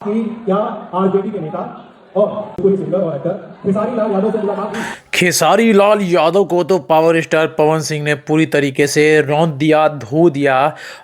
कि क्या आरजेडी के नेता और कोई सिंगर और एक्टर खेसारी लाल यादव से मुलाकात हुई? खेसारी लाल यादव को तो पावर स्टार पवन सिंह ने पूरी तरीके से रौंद दिया, धो दिया।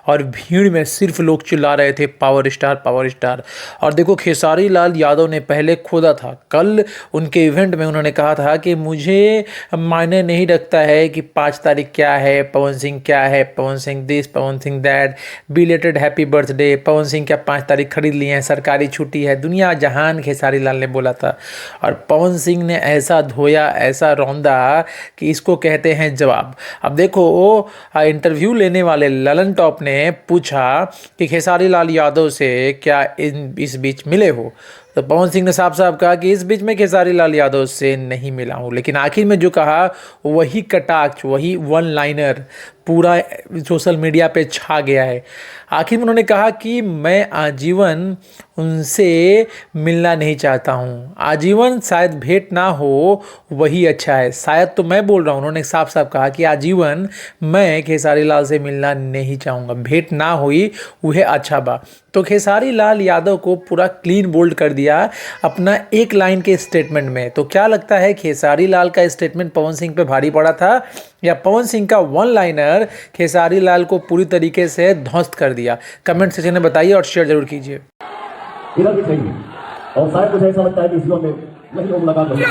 और भीड़ में सिर्फ लोग चिल्ला रहे थे पावर स्टार, पावर स्टार। और देखो, खेसारी लाल यादव ने पहले खोदा था। कल उनके इवेंट में उन्होंने कहा था कि मुझे मायने नहीं रखता है कि 5 तारीख क्या है, पवन सिंह क्या है, Pawan Singh this, Pawan Singh that, belated happy birthday. Pawan Singh क्या 5 तारीख खरीद लिए हैं, सरकारी छुट्टी है, दुनिया जहान खेसारी लाल ने बोला था। और पवन सिंह ने ऐसा धोया, ऐसा रौंदा कि इसको कहते हैं जवाब। अब देखो, इंटरव्यू लेने वाले ललन टॉप ने पूछा कि खेसारी लाल यादव से क्या इस बीच मिले हो, तो पवन सिंह ने साफ साफ कहा कि इस बीच में खेसारी लाल यादव से नहीं मिला हूँ। लेकिन आखिर में जो कहा वही कटाक्ष, वही वन लाइनर पूरा सोशल मीडिया पे छा गया है। आखिर में उन्होंने कहा कि मैं आजीवन उनसे मिलना नहीं चाहता हूँ, आजीवन शायद भेंट ना हो वही अच्छा है। शायद तो मैं बोल रहा हूँ, उन्होंने साफ साफ कहा कि आजीवन मैं खेसारी लाल से मिलना नहीं चाहूँगा, भेंट ना हुई वह अच्छा बा। तो खेसारी लाल यादव को पूरा क्लीन बोल्ड कर दिया अपना एक लाइन के स्टेटमेंट में। तो क्या लगता है, खेसारी लाल का स्टेटमेंट पवन सिंह पे भारी पड़ा था या पवन सिंह का वन लाइनर खेसारी लाल को पूरी तरीके से ध्वस्त कर दिया? कमेंट सेक्शन में बताइए और शेयर जरूर कीजिए। इधर भी सही है और शायद मुझे ऐसा लगता है कि इस में नहीं लोग मुलाकात होगी।